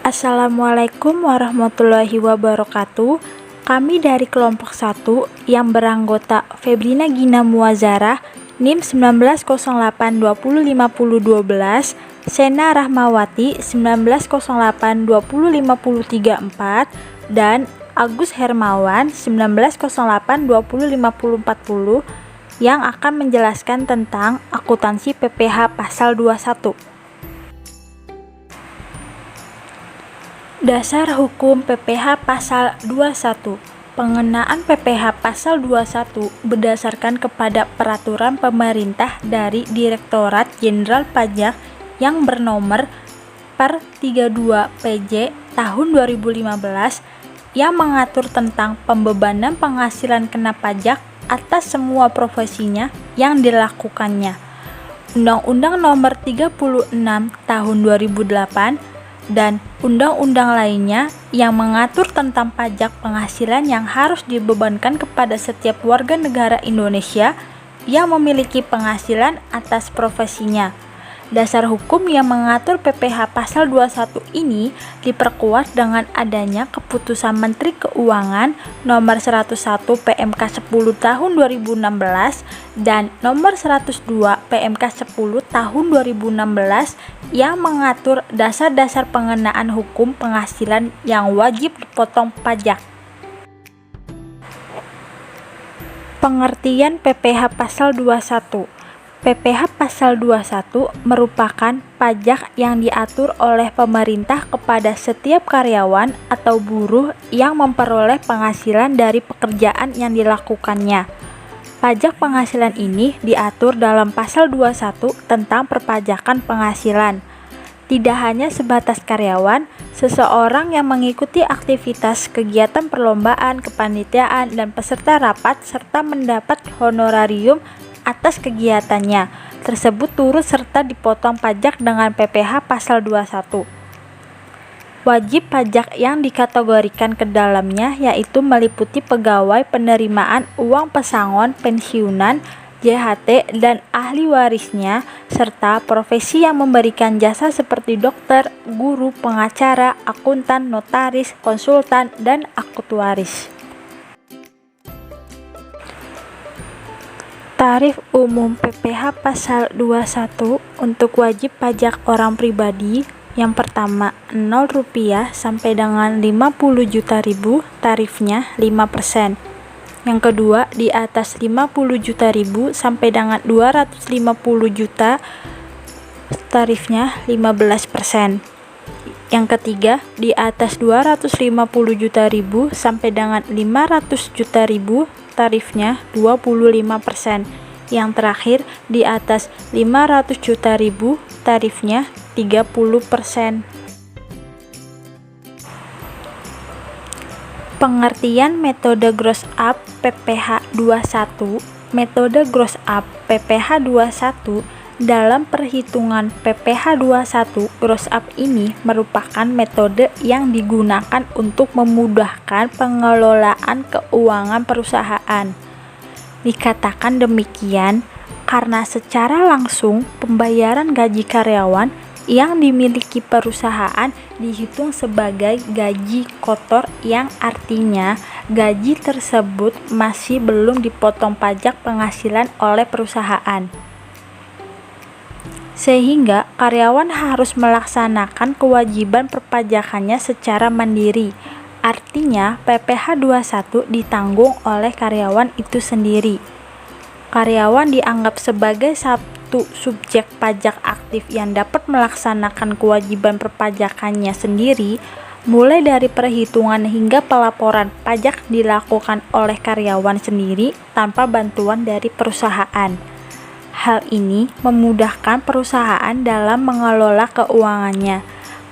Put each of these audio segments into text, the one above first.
Assalamualaikum warahmatullahi wabarakatuh. Kami dari kelompok 1 yang beranggota Febrina Gina Muazarah, NIM 1908205012, Sena Rahmawati 1908205034, dan Agus Hermawan 1908205040 yang akan menjelaskan tentang akuntansi PPh pasal 21. Dasar Hukum PPh Pasal 21. Pengenaan PPh Pasal 21 berdasarkan kepada Peraturan Pemerintah dari Direktorat Jenderal Pajak yang bernomor per 32 PJ tahun 2015 yang mengatur tentang pembebanan penghasilan kena pajak atas semua profesinya yang dilakukannya. Undang-Undang Nomor 36 Tahun 2008 dan undang-undang lainnya yang mengatur tentang pajak penghasilan yang harus dibebankan kepada setiap warga negara Indonesia yang memiliki penghasilan atas profesinya. Dasar hukum yang mengatur PPh Pasal 21 ini diperkuat dengan adanya Keputusan Menteri Keuangan Nomor 101 PMK 10 Tahun 2016 dan Nomor 102 PMK 10 Tahun 2016 yang mengatur dasar-dasar pengenaan hukum penghasilan yang wajib dipotong pajak. Pengertian PPh Pasal 21. PPh Pasal 21 merupakan pajak yang diatur oleh pemerintah kepada setiap karyawan atau buruh yang memperoleh penghasilan dari pekerjaan yang dilakukannya. Pajak penghasilan ini diatur dalam Pasal 21 tentang perpajakan penghasilan. Tidak hanya sebatas karyawan, seseorang yang mengikuti aktivitas kegiatan perlombaan, kepanitiaan, dan peserta rapat serta mendapat honorarium atas kegiatannya tersebut turut serta dipotong pajak dengan PPh Pasal 21. Wajib pajak yang dikategorikan ke dalamnya yaitu meliputi pegawai penerimaan uang pesangon pensiunan, JHT, dan ahli warisnya, serta profesi yang memberikan jasa seperti dokter, guru, pengacara, akuntan, notaris, konsultan, dan aktuaris. Tarif umum PPh Pasal 21 untuk wajib pajak orang pribadi yang pertama Rp0 sampai dengan Rp50.000 tarifnya 5%. Yang kedua di atas Rp50.000 sampai dengan Rp250.000 tarifnya 15%. Yang ketiga di atas Rp250.000 sampai dengan Rp500.000 tarifnya 25%. Yang terakhir di atas Rp500.000 tarifnya 30%. Pengertian metode gross up PPh 21. Metode gross up PPh 21 dalam perhitungan PPh 21 gross up ini merupakan metode yang digunakan untuk memudahkan pengelolaan keuangan perusahaan. Dikatakan demikian karena secara langsung pembayaran gaji karyawan yang dimiliki perusahaan dihitung sebagai gaji kotor yang artinya gaji tersebut masih belum dipotong pajak penghasilan oleh perusahaan. Sehingga karyawan harus melaksanakan kewajiban perpajakannya secara mandiri. Artinya PPh 21 ditanggung oleh karyawan itu sendiri. Karyawan dianggap sebagai satu subjek pajak aktif yang dapat melaksanakan kewajiban perpajakannya sendiri, mulai dari perhitungan hingga pelaporan pajak dilakukan oleh karyawan sendiri tanpa bantuan dari perusahaan. Hal ini memudahkan perusahaan dalam mengelola keuangannya,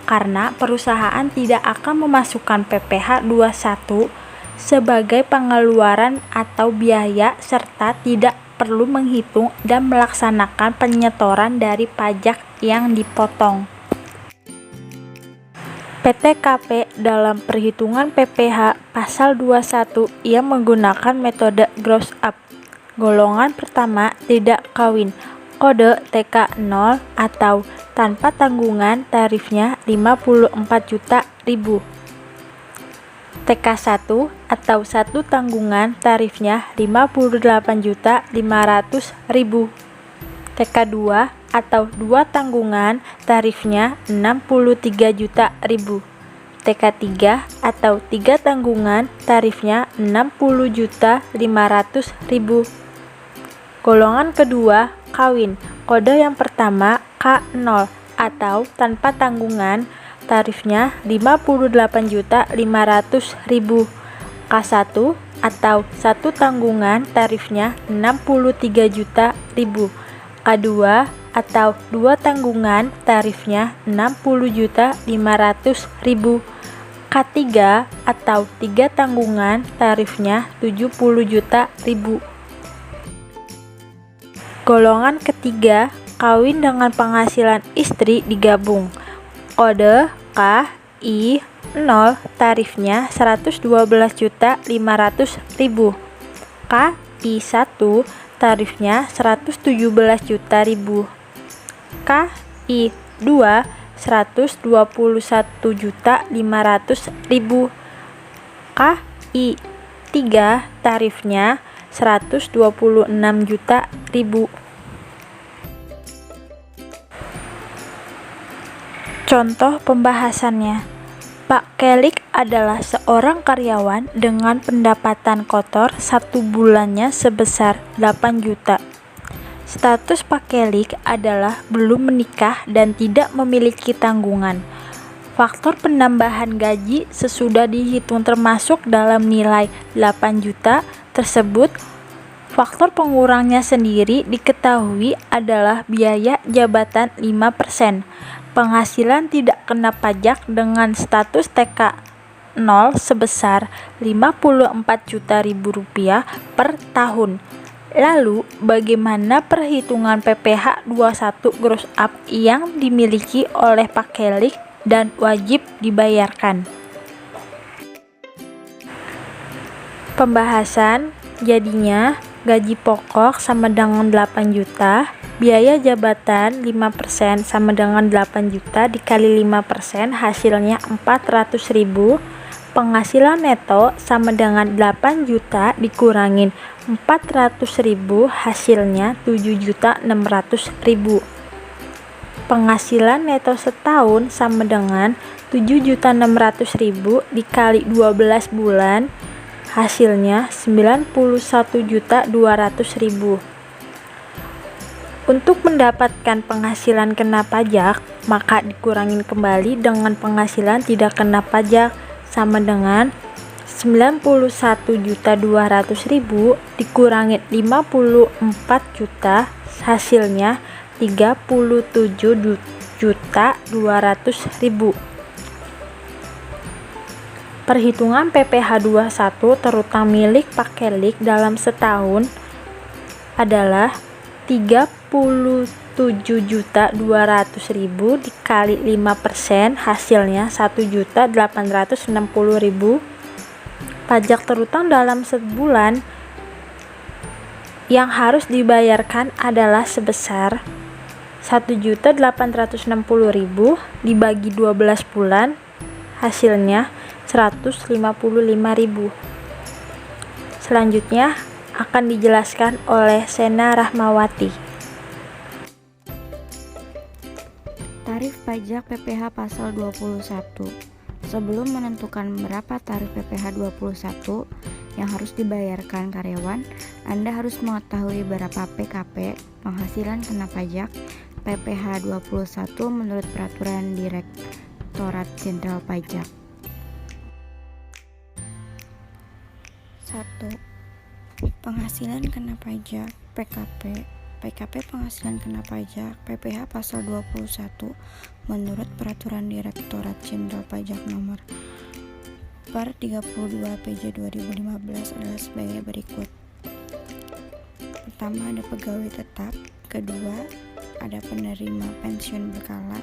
karena perusahaan tidak akan memasukkan PPh 21 sebagai pengeluaran atau biaya serta tidak perlu menghitung dan melaksanakan penyetoran dari pajak yang dipotong. PTKP dalam perhitungan PPh Pasal 21 yang menggunakan metode gross up. Golongan pertama tidak kawin, kode TK 0 atau tanpa tanggungan tarifnya Rp54 juta TK1 atau satu tanggungan tarifnya Rp58.500.000. TK2 atau dua tanggungan tarifnya Rp63.000. TK3 atau tiga tanggungan tarifnya Rp60.500.000. Golongan kedua, kawin. Kode yang pertama K0 atau tanpa tanggungan tarifnya Rp58.500.000. K1 atau satu tanggungan tarifnya Rp63.000. K2 atau dua tanggungan tarifnya Rp60.500.000. K3 atau tiga tanggungan tarifnya Rp70.000. Golongan ketiga, kawin dengan penghasilan istri digabung. Kode KI0 tarifnya Rp112.500.000. KI1 tarifnya Rp117.000. KI2 Rp121.500.000. KI3 tarifnya Rp126.000. Contoh pembahasannya. Pak Kelik adalah seorang karyawan dengan pendapatan kotor satu bulannya sebesar 8 juta. Status Pak Kelik adalah belum menikah dan tidak memiliki tanggungan. Faktor penambahan gaji sesudah dihitung termasuk dalam nilai 8 juta tersebut. Faktor pengurangnya sendiri diketahui adalah biaya jabatan 5%. Penghasilan tidak kena pajak dengan status TK0 sebesar Rp54.000 per tahun. Lalu, bagaimana perhitungan PPh 21 gross up yang dimiliki oleh Pak Kelik dan wajib dibayarkan? Pembahasan jadinya gaji pokok sama dengan 8 juta, biaya jabatan 5% sama dengan 8 juta dikali 5% hasilnya 400.000. Penghasilan neto sama dengan 8 juta dikurangin 400.000 hasilnya 7.600.000. Penghasilan neto setahun sama dengan 7.600.000 dikali 12 bulan hasilnya 91.200.000. Untuk mendapatkan penghasilan kena pajak, maka dikurangin kembali dengan penghasilan tidak kena pajak sama dengan 91.200.000 dikurangin 54 juta hasilnya 37.200.000. Perhitungan PPh 21 terutang milik Pak Kelik dalam setahun adalah 37.200.000 dikali 5% hasilnya 1.860.000. Pajak terutang dalam sebulan yang harus dibayarkan adalah sebesar 1.860.000 dibagi 12 bulan hasilnya 155.000. Selanjutnya akan dijelaskan oleh Sena Rahmawati. Tarif pajak PPh pasal 21. Sebelum menentukan berapa tarif PPh 21 yang harus dibayarkan karyawan, Anda harus mengetahui berapa PKP penghasilan kena pajak PPh 21 menurut Peraturan Direktorat Jenderal Pajak. 1. Penghasilan kena pajak PKP. PKP penghasilan kena pajak PPh pasal 21 menurut Peraturan Direktorat Jenderal Pajak Nomor per 32 PJ 2015 adalah sebagai berikut. Pertama, ada pegawai tetap. Kedua, ada penerima pensiun berkala.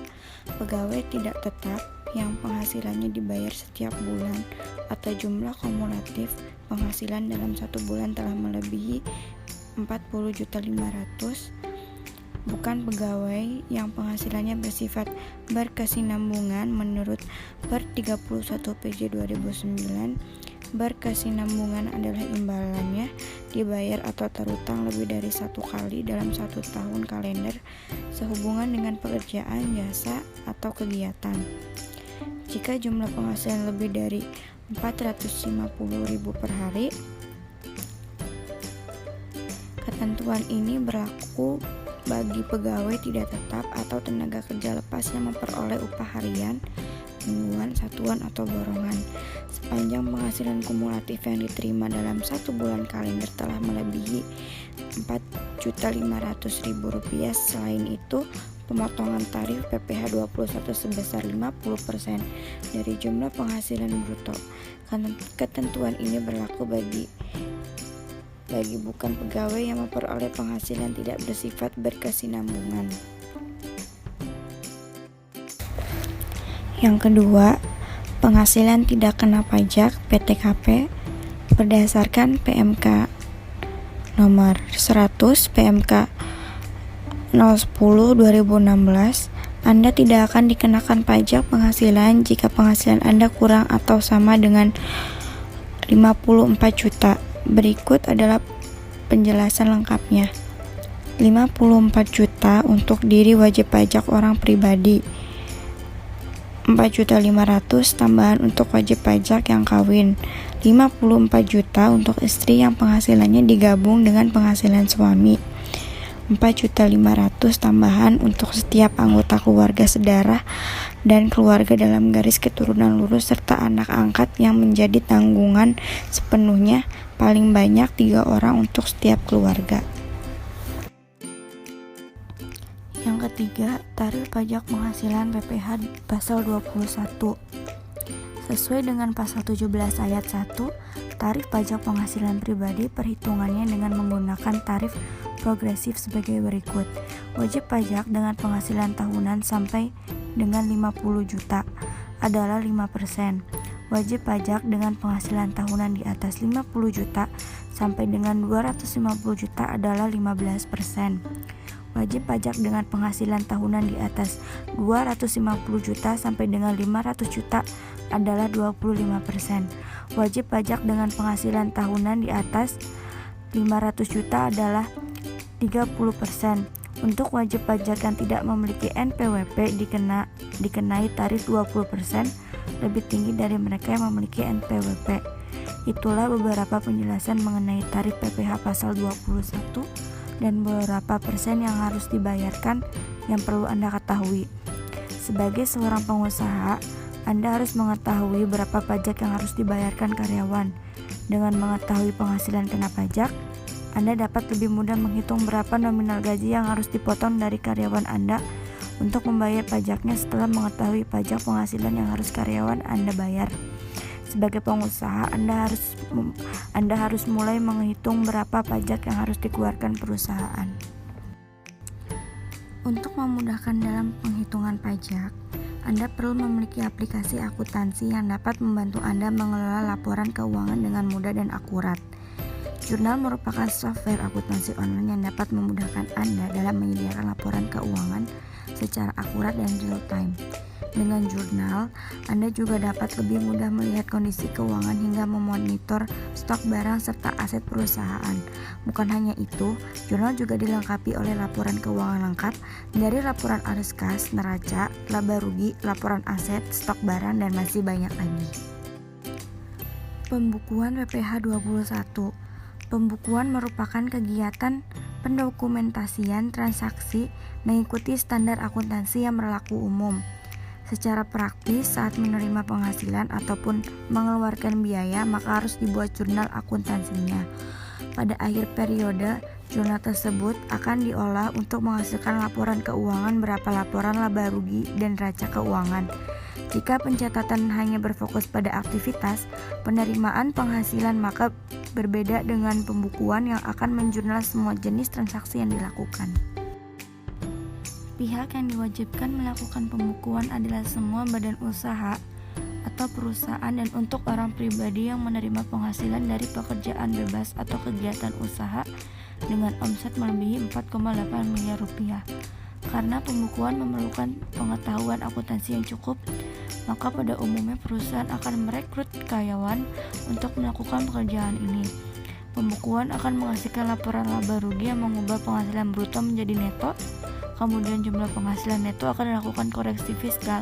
Pegawai tidak tetap yang penghasilannya dibayar setiap bulan atau jumlah kumulatif penghasilan dalam satu bulan telah melebihi 40.500.000. bukan pegawai yang penghasilannya bersifat berkesinambungan menurut Per 31 PJ 2009. Berkesinambungan adalah imbalannya dibayar atau terutang lebih dari 1 kali dalam 1 tahun kalender sehubungan dengan pekerjaan, jasa, atau kegiatan. Jika jumlah penghasilan lebih dari 450.000 per hari, ketentuan ini berlaku bagi pegawai tidak tetap atau tenaga kerja lepas yang memperoleh upah harian, mingguan, satuan, atau borongan sepanjang penghasilan kumulatif yang diterima dalam 1 bulan kalender telah melebihi Rp4.500.000. Selain itu, pemotongan tarif PPh 21 sebesar 50% dari jumlah penghasilan bruto. Ketentuan ini berlaku bagi bukan pegawai yang memperoleh penghasilan tidak bersifat berkesinambungan. Yang kedua, penghasilan tidak kena pajak PTKP berdasarkan PMK nomor 100 PMK 010/2016. Anda tidak akan dikenakan pajak penghasilan jika penghasilan Anda kurang atau sama dengan 54 juta. Berikut adalah penjelasan lengkapnya. 54 juta untuk diri wajib pajak orang pribadi. 4.500.000 tambahan untuk wajib pajak yang kawin. 54 juta untuk istri yang penghasilannya digabung dengan penghasilan suami. 4.500.000 tambahan untuk setiap anggota keluarga sedarah dan keluarga dalam garis keturunan lurus serta anak angkat yang menjadi tanggungan sepenuhnya paling banyak 3 orang untuk setiap keluarga. Yang ketiga, tarif pajak penghasilan PPh pasal 21. Sesuai dengan pasal 17 ayat 1, tarif pajak penghasilan pribadi perhitungannya dengan menggunakan tarif progresif sebagai berikut. Wajib pajak dengan penghasilan tahunan sampai dengan 50 juta adalah 5%. Wajib pajak dengan penghasilan tahunan di atas 50 juta sampai dengan 250 juta adalah 15%. Wajib pajak dengan penghasilan tahunan di atas 250 juta sampai dengan 500 juta adalah 25%. Wajib pajak dengan penghasilan tahunan di atas 500 juta adalah 30%. Untuk wajib pajak yang tidak memiliki NPWP dikenai tarif 20% lebih tinggi dari mereka yang memiliki NPWP. Itulah beberapa penjelasan mengenai tarif PPh pasal 21 dan beberapa persen yang harus dibayarkan yang perlu Anda ketahui. Sebagai seorang pengusaha, Anda harus mengetahui berapa pajak yang harus dibayarkan karyawan. Dengan mengetahui penghasilan kena pajak, Anda dapat lebih mudah menghitung berapa nominal gaji yang harus dipotong dari karyawan Anda untuk membayar pajaknya setelah mengetahui pajak penghasilan yang harus karyawan Anda bayar. Sebagai pengusaha, Anda harus mulai menghitung berapa pajak yang harus dikeluarkan perusahaan. Untuk memudahkan dalam penghitungan pajak, Anda perlu memiliki aplikasi akuntansi yang dapat membantu Anda mengelola laporan keuangan dengan mudah dan akurat. Jurnal merupakan software akuntansi online yang dapat memudahkan Anda dalam menyediakan laporan keuangan secara akurat dan real time. Dengan jurnal, Anda juga dapat lebih mudah melihat kondisi keuangan hingga memonitor stok barang serta aset perusahaan. Bukan hanya itu, jurnal juga dilengkapi oleh laporan keuangan lengkap dari laporan arus kas, neraca, laba rugi, laporan aset, stok barang, dan masih banyak lagi. Pembukuan PPh 21. Pembukuan merupakan kegiatan pendokumentasian transaksi mengikuti standar akuntansi yang berlaku umum. Secara praktis, saat menerima penghasilan ataupun mengeluarkan biaya, maka harus dibuat jurnal akuntansinya. Pada akhir periode, jurnal tersebut akan diolah untuk menghasilkan laporan keuangan berapa laporan laba rugi dan neraca keuangan. Jika pencatatan hanya berfokus pada aktivitas penerimaan penghasilan, maka berbeda dengan pembukuan yang akan menjurnal semua jenis transaksi yang dilakukan. Pihak yang diwajibkan melakukan pembukuan adalah semua badan usaha atau perusahaan dan untuk orang pribadi yang menerima penghasilan dari pekerjaan bebas atau kegiatan usaha dengan omset melebihi 4,8 miliar rupiah. Karena pembukuan memerlukan pengetahuan akuntansi yang cukup, maka pada umumnya perusahaan akan merekrut karyawan untuk melakukan pekerjaan ini. Pembukuan akan menghasilkan laporan laba rugi yang mengubah penghasilan bruto menjadi neto. Kemudian jumlah penghasilan neto akan dilakukan koreksi fiskal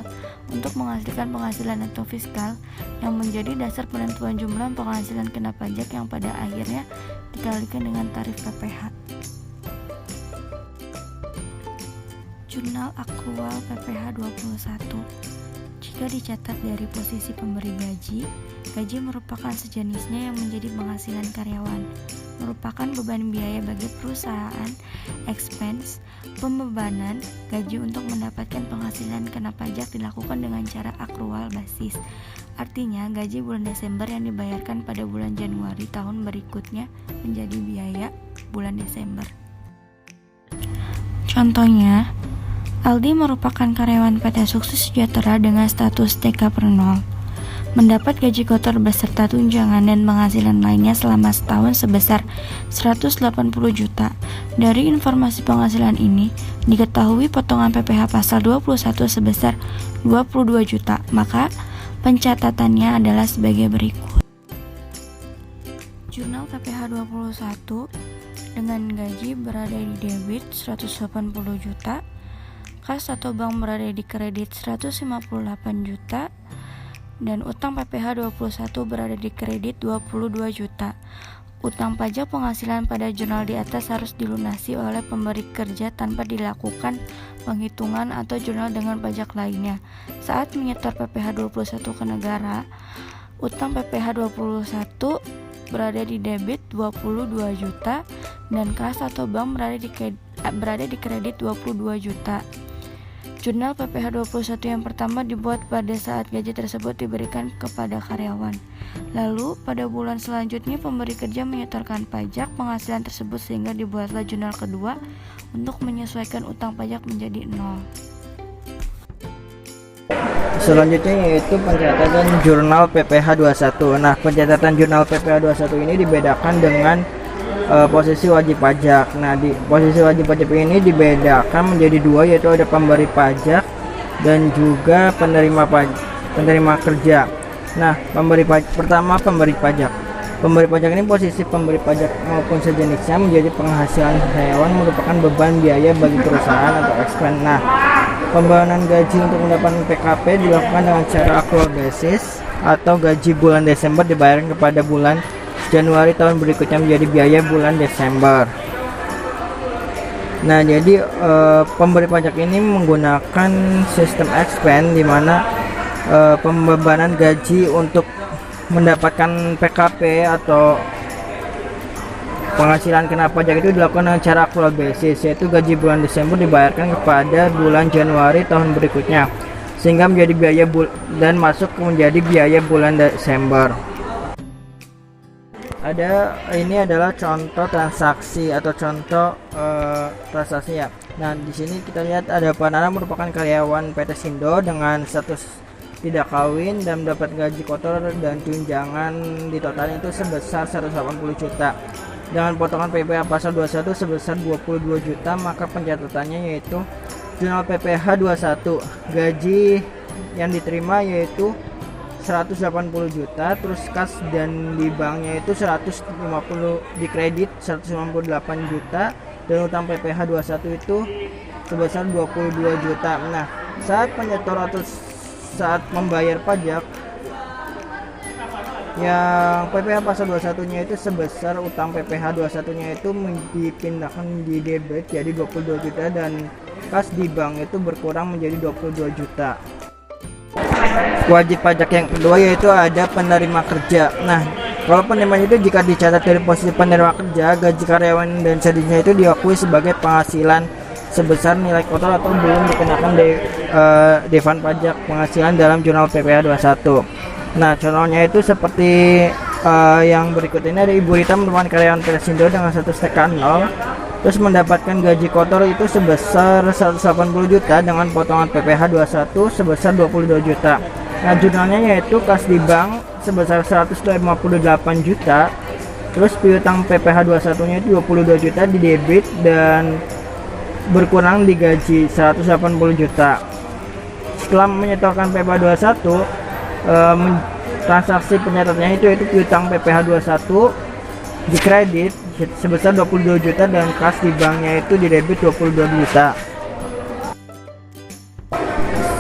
untuk menghasilkan penghasilan neto fiskal yang menjadi dasar penentuan jumlah penghasilan kena pajak yang pada akhirnya dikalikan dengan tarif PPh. Jurnal akrual PPh 21. Jika dicatat dari posisi pemberi gaji, gaji merupakan sejenisnya yang menjadi penghasilan karyawan, merupakan beban biaya bagi perusahaan, expense, pembebanan gaji untuk mendapatkan penghasilan kena pajak dilakukan dengan cara akrual basis. Artinya, gaji bulan Desember yang dibayarkan pada bulan Januari tahun berikutnya menjadi biaya bulan Desember. Contohnya, Aldi merupakan karyawan PT Sukses Sejahtera dengan status TK per 0. Mendapat gaji kotor beserta tunjangan dan penghasilan lainnya selama setahun sebesar 180 juta. Dari informasi penghasilan ini, diketahui potongan PPh pasal 21 sebesar 22 juta, maka pencatatannya adalah sebagai berikut. Jurnal PPh 21 dengan gaji berada di debit 180 juta, kas atau bank berada di kredit 158 juta, dan utang PPh 21 berada di kredit 22 juta. Utang pajak penghasilan pada jurnal di atas harus dilunasi oleh pemberi kerja tanpa dilakukan penghitungan atau jurnal dengan pajak lainnya. Saat menyetor PPh 21 ke negara, utang PPh 21 berada di debit 22 juta dan kas atau bank berada di kredit 22 juta. Jurnal PPh 21 yang pertama dibuat pada saat gaji tersebut diberikan kepada karyawan. Lalu, pada bulan selanjutnya pemberi kerja menyetorkan pajak penghasilan tersebut sehingga dibuatlah jurnal kedua untuk menyesuaikan utang pajak menjadi 0. Selanjutnya yaitu pencatatan jurnal PPh 21. Nah, pencatatan jurnal PPh 21 ini dibedakan dengan posisi wajib pajak. Nah, di posisi wajib pajak ini dibedakan menjadi dua, yaitu ada pemberi pajak dan juga penerima kerja. Nah, pertama pemberi pajak. Pemberi pajak ini posisi pemberi pajak maupun sejenisnya menjadi penghasilan karyawan merupakan beban biaya bagi perusahaan atau expense. Nah, pembayaran gaji untuk mendapatkan PKP dilakukan dengan cara accrual basis atau gaji bulan Desember dibayarkan kepada bulan Januari tahun berikutnya menjadi biaya bulan Desember. Nah, jadi pemberi pajak ini menggunakan sistem expense di mana pembebanan gaji untuk mendapatkan PKP atau penghasilan kena pajak itu dilakukan dengan cara accrual basis, yaitu gaji bulan Desember dibayarkan kepada bulan Januari tahun berikutnya sehingga menjadi biaya dan masuk menjadi biaya bulan Desember. Ini adalah contoh transaksi atau contoh transaksi ya. Nah, di sini kita lihat ada Panana merupakan karyawan PT Sindo dengan status tidak kawin dan mendapat gaji kotor dan tunjangan di total itu sebesar 180 juta. Dengan potongan PPh pasal 21 sebesar 22 juta, maka pencatatannya yaitu jurnal PPh 21 gaji yang diterima yaitu 180 juta, terus kas dan di banknya itu 150 di kredit 158 juta dan utang PPh 21 itu sebesar 22 juta. Nah, saat penyetor atau saat membayar pajak yang PPh pasal 21 nya itu sebesar utang PPh 21 nya itu dipindahkan di debit jadi 22 juta dan kas di bank itu berkurang menjadi 22 juta. Wajib pajak yang kedua yaitu ada penerima kerja. Nah, kalau penerima itu jika dicatat dari posisi penerima kerja, gaji karyawan dan sejenisnya itu diakui sebagai penghasilan sebesar nilai kotor atau belum dikenakan dewan pajak penghasilan dalam jurnal PPh 21. Nah, contohnya itu seperti yang berikut ini. Ada Ibu Rita merupakan karyawan PT Sindo dengan status TK 0, terus mendapatkan gaji kotor itu sebesar 180 juta dengan potongan PPh 21 sebesar 22 juta. Nah, jurnalnya yaitu kas di bank sebesar 158 juta, Terus piutang PPh 21 nya itu 22 juta di debit dan berkurang di gaji 180 juta. Setelah menyetorkan PPh 21, transaksi penyataannya itu yaitu piutang PPh 21 di kredit sebesar 22 juta dan kas di banknya itu di debit 22 juta.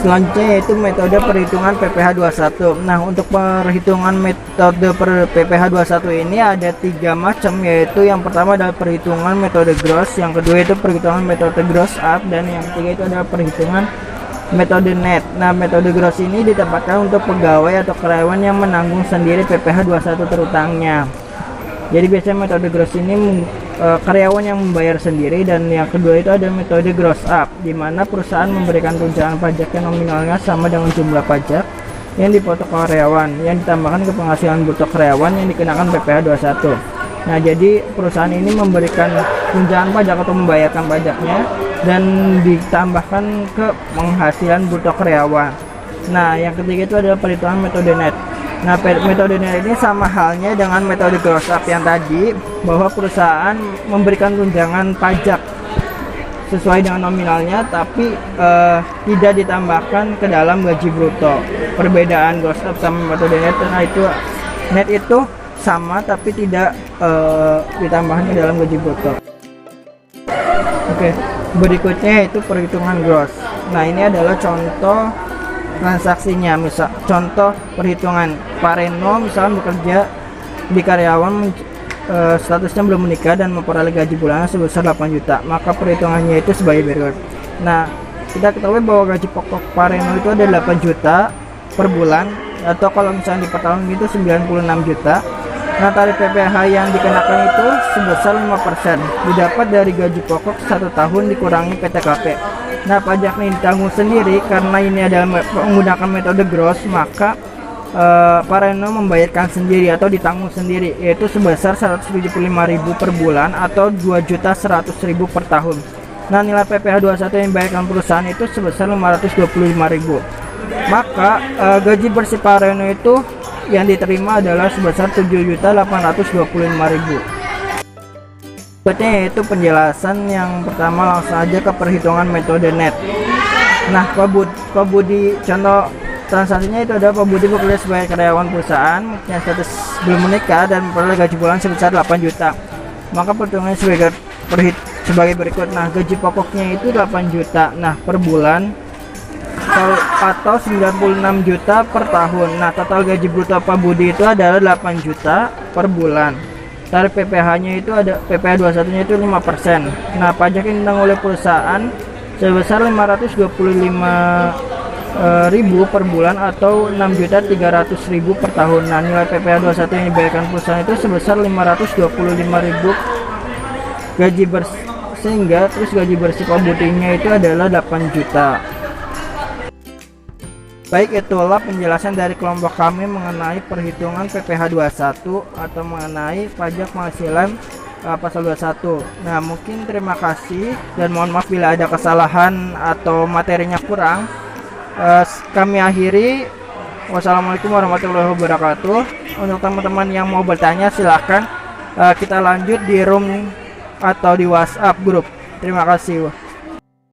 Selanjutnya yaitu metode perhitungan PPh 21. Nah, untuk perhitungan metode PPh 21 ini ada 3 macam, yaitu yang pertama adalah perhitungan metode gross, yang kedua itu perhitungan metode gross up, dan yang ketiga itu adalah perhitungan metode net. Nah, metode gross ini ditempatkan untuk pegawai atau karyawan yang menanggung sendiri PPh 21 terutangnya. Jadi biasanya metode gross ini karyawan yang membayar sendiri, dan yang kedua itu ada metode gross up, di mana perusahaan memberikan tunjangan pajak yang nominalnya sama dengan jumlah pajak yang dipotong karyawan yang ditambahkan ke penghasilan bruto karyawan yang dikenakan PPh 21. Nah, jadi perusahaan ini memberikan tunjangan pajak atau membayarkan pajaknya dan ditambahkan ke penghasilan bruto karyawan. Nah, yang ketiga itu adalah perhitungan metode net. Nah, metode net ini sama halnya dengan metode gross up yang tadi, bahwa perusahaan memberikan tunjangan pajak sesuai dengan nominalnya, tapi tidak ditambahkan ke dalam gaji bruto. Perbedaan gross up sama metode net, nah itu net itu sama tapi tidak ditambahkan ke dalam gaji bruto. Oke, berikutnya itu perhitungan gross. Nah, ini adalah contoh transaksinya. Misal contoh perhitungan Pak Reno misalnya bekerja di karyawan, statusnya belum menikah dan memperoleh gaji bulanan sebesar 8 juta, maka perhitungannya itu sebagai berikut. Nah, kita ketahui bahwa gaji pokok Pak Reno itu ada 8 juta per bulan, atau kalau misalnya di per tahun itu 96 juta. Nah, tarif PPh yang dikenakan itu sebesar 5%, didapat dari gaji pokok 1 tahun dikurangi PTKP. Nah, pajak ini ditanggung sendiri karena ini adalah menggunakan metode gross, maka Pak Reno membayarkan sendiri atau ditanggung sendiri, yaitu sebesar 175.000 per bulan atau 2.100.000 per tahun. Nah, nilai PPh 21 yang dibayarkan perusahaan itu sebesar 525.000. Maka gaji bersih Pak Reno itu yang diterima adalah sebesar 7.825.000. Berikutnya yaitu penjelasan yang pertama, langsung aja ke perhitungan metode net. Nah, Pak Budi, contoh transaksinya itu adalah Pak Budi bekerja sebagai karyawan perusahaan yang status belum menikah dan memperoleh gaji bulan sebesar 8 juta. Maka perhitungannya sebagai berikut. Nah, gaji pokoknya itu 8 juta nah per bulan atau 96 juta per tahun. Nah, total gaji bruto Pak Budi itu adalah 8 juta per bulan. Tarif PPh-nya itu ada PPh 21-nya itu 5%. Nah, pajak yang ditanggung oleh perusahaan sebesar 525.000 per bulan atau 6.300.000 per tahun. Nah, nilai PPh 21 yang dibayarkan perusahaan itu sebesar 525.000 gaji bersih, sehingga terus gaji bersih Pak Budinya itu adalah 8 juta. Baik, itulah penjelasan dari kelompok kami mengenai perhitungan PPh 21 atau mengenai pajak penghasilan pasal 21. Nah, mungkin terima kasih dan mohon maaf bila ada kesalahan atau materinya kurang. Kami akhiri. Wassalamualaikum warahmatullahi wabarakatuh. Untuk teman-teman yang mau bertanya silahkan kita lanjut di room atau di WhatsApp grup. Terima kasih.